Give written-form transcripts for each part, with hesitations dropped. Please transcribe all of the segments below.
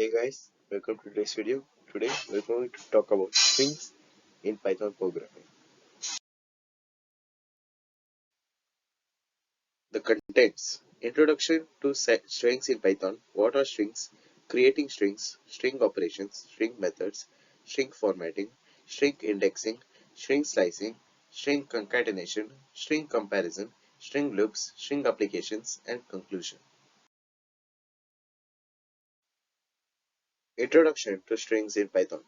Hey guys, welcome to today's video. Today we're going to talk about strings in Python programming. The contents. Introduction to strings in Python. What are strings? Creating strings, string operations, string methods, string formatting, string indexing, string slicing, string concatenation, string comparison, string loops, string applications, and conclusion. Introduction to strings in Python.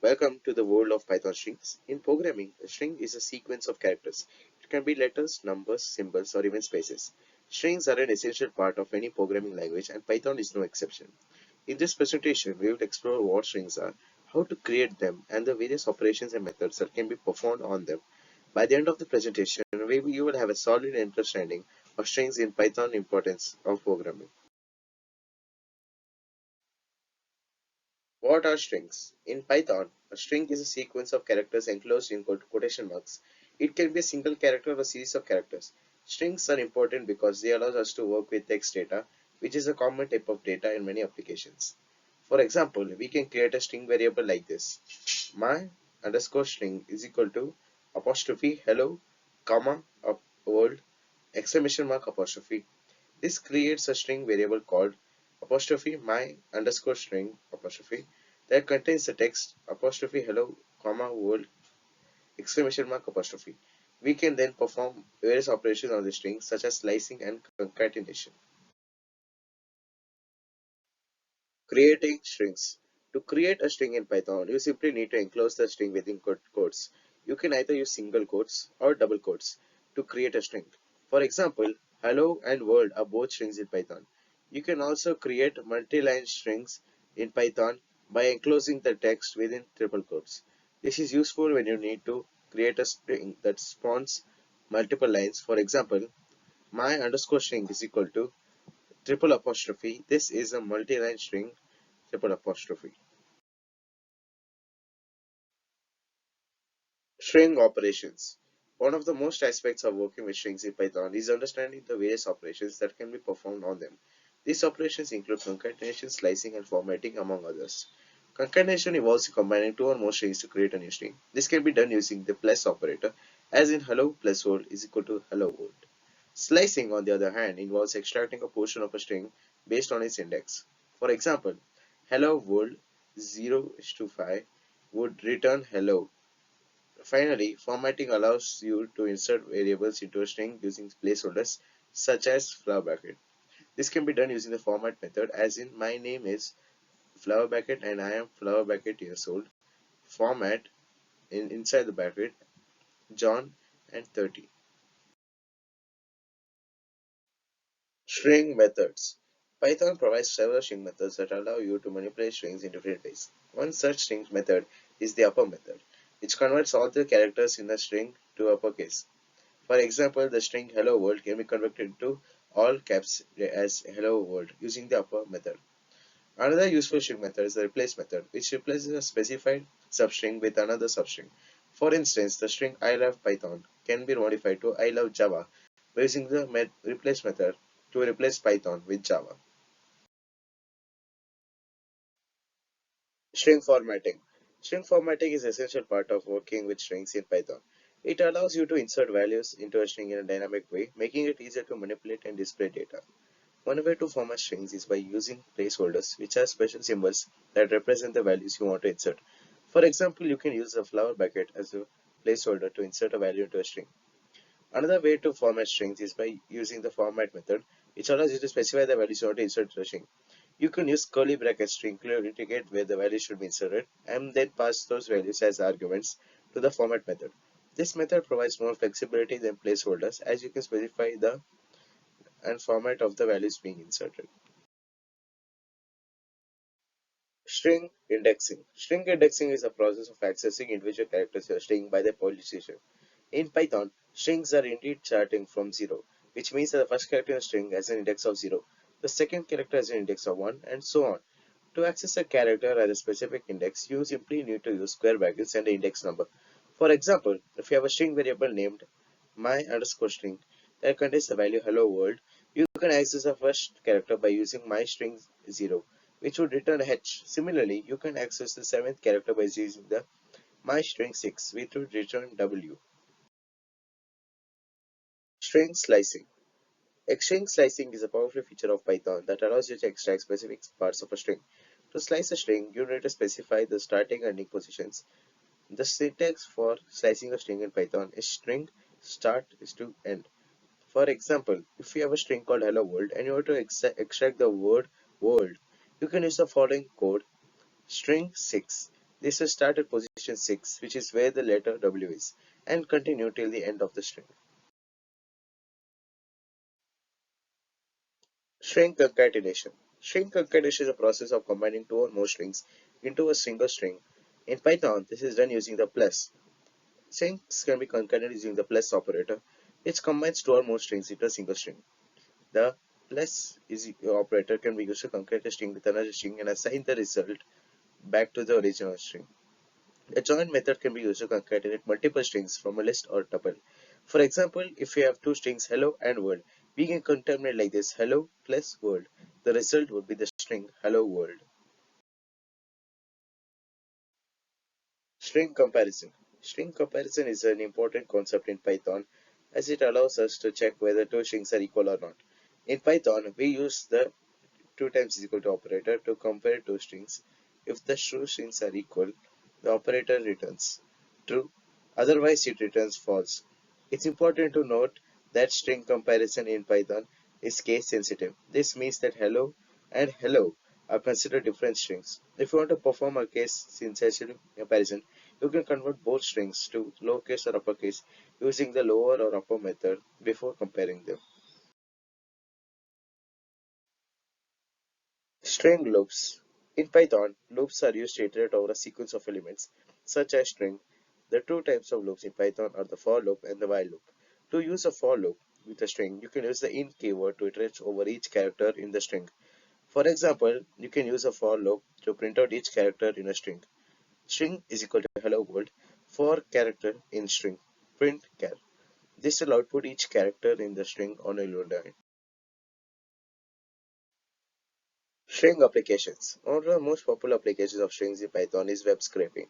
Welcome to the world of Python strings. In programming, a string is a sequence of characters. It can be letters, numbers, symbols, or even spaces. Strings are an essential part of any programming language, and Python is no exception. In this presentation, we will explore what strings are, how to create them, and the various operations and methods that can be performed on them. By the end of the presentation, you will have a solid understanding of strings in Python importance of programming. What are strings? In Python, a string is a sequence of characters enclosed in quotation marks. It can be a single character or a series of characters. Strings are important because they allow us to work with text data, which is a common type of data in many applications. For example, we can create a string variable like this. My underscore string is equal to apostrophe hello, comma, world, exclamation mark apostrophe. This creates a string variable called apostrophe my underscore string apostrophe that contains the text apostrophe hello comma world exclamation mark apostrophe. We can then perform various operations on the string such as slicing and concatenation. Creating strings. To create a string in Python, you simply need to enclose the string within quotes. You can either use single quotes or double quotes to create a string. For example, hello and world are both strings in Python. You can also create multi-line strings in Python by enclosing the text within triple quotes. This is useful when you need to create a string that spawns multiple lines. For example, my underscore string is equal to triple apostrophe. This is a multi-line string triple apostrophe. String operations. One of the most aspects of working with strings in Python is understanding the various operations that can be performed on them. These operations include concatenation, slicing, and formatting, among others. Concatenation involves combining two or more strings to create a new string. This can be done using the plus operator, as in hello plus world is equal to hello world. Slicing, on the other hand, involves extracting a portion of a string based on its index. For example, hello world 0 to 5 would return hello. Finally, formatting allows you to insert variables into a string using placeholders such as flower bracket. This can be done using the format method, as in my name is flower bracket and I am flower bracket years old. Format inside the bracket John and 30. String methods. Python provides several string methods that allow you to manipulate strings in different ways. One such string method is the upper method, which converts all the characters in the string to uppercase. For example, the string hello world can be converted to all caps as hello world using the upper method. Another useful string method is the replace method, which replaces a specified substring with another substring. For instance, the string I love Python can be modified to I love Java by using the replace method to replace Python with Java. String formatting. String formatting is an essential part of working with strings in Python. It allows you to insert values into a string in a dynamic way, making it easier to manipulate and display data. One way to format strings is by using placeholders, which are special symbols that represent the values you want to insert. For example, you can use a flower bracket as a placeholder to insert a value into a string. Another way to format strings is by using the format method, which allows you to specify the values you want to insert into a string. You can use curly brackets to clearly indicate where the value should be inserted and then pass those values as arguments to the format method. This method provides more flexibility than placeholders, as you can specify the and format of the values being inserted. String indexing. String indexing is a process of accessing individual characters in a string by their position. In Python, strings are indeed starting from 0, which means that the first character in a string has an index of 0, the second character has an index of 1, and so on. To access a character at a specific index, you simply need to use square brackets and the index number. For example, if you have a string variable named my underscore string that contains the value hello world, you can access the first character by using my string 0, which would return H. Similarly, you can access the seventh character by using the myString6, which would return W. String slicing. String slicing is a powerful feature of Python that allows you to extract specific parts of a string. To slice a string, you need to specify the starting and ending positions. The syntax for slicing a string in Python is string start is to end. For example, if you have a string called hello world and you want to extract the word world, you can use the following code: string 6. This will start at position 6, which is where the letter W is, and continue till the end of the string. String concatenation. String concatenation is a process of combining two or more strings into a single string. In Python, this is done using the plus. Strings can be concatenated using the plus operator, which combines two or more strings into a single string. The plus is operator can be used to concatenate a string with another string and assign the result back to the original string. A join method can be used to concatenate multiple strings from a list or tuple. For example, if we have two strings hello and world, we can concatenate like this: hello plus world. The result would be the string hello world. String comparison. String comparison is an important concept in Python as it allows us to check whether two strings are equal or not. In Python, we use the 2 times is equal to operator to compare two strings. If the two strings are equal, the operator returns true, otherwise it returns false. It's important to note that string comparison in Python is case sensitive. This means that hello and hello are considered different strings. If you want to perform a case sensitive comparison, you can convert both strings to lowercase or uppercase using the lower or upper method before comparing them. String loops. In Python, loops are used to iterate over a sequence of elements, such as string. The two types of loops in Python are the for loop and the while loop. To use a for loop with a string, you can use the int keyword to iterate over each character in the string. For example, you can use a for loop to print out each character in a string. String is equal to hello world for character in string. Print char. This will output each character in the string on a load line. String applications. One of the most popular applications of strings in Python is web scraping.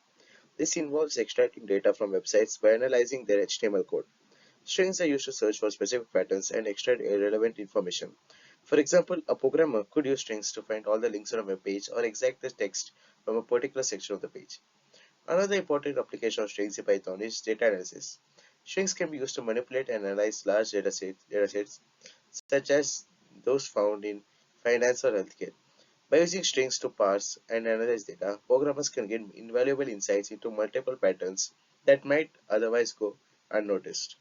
This involves extracting data from websites by analyzing their HTML code. Strings are used to search for specific patterns and extract relevant information. For example, a programmer could use strings to find all the links on a web page or extract the text from a particular section of the page. Another important application of strings in Python is data analysis. Strings can be used to manipulate and analyze large datasets such as those found in finance or healthcare. By using strings to parse and analyze data, programmers can gain invaluable insights into multiple patterns that might otherwise go unnoticed.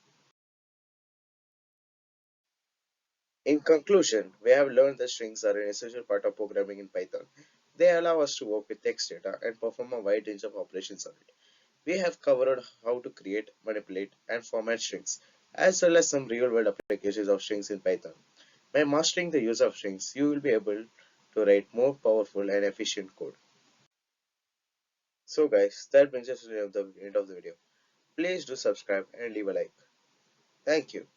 In conclusion, we have learned that strings are an essential part of programming in Python. They allow us to work with text data and perform a wide range of operations on it. We have covered how to create, manipulate, and format strings, as well as some real world applications of strings in Python. By mastering the use of strings, you will be able to write more powerful and efficient code. So guys, that brings us to the end of the video. Please do subscribe and leave a like. Thank you.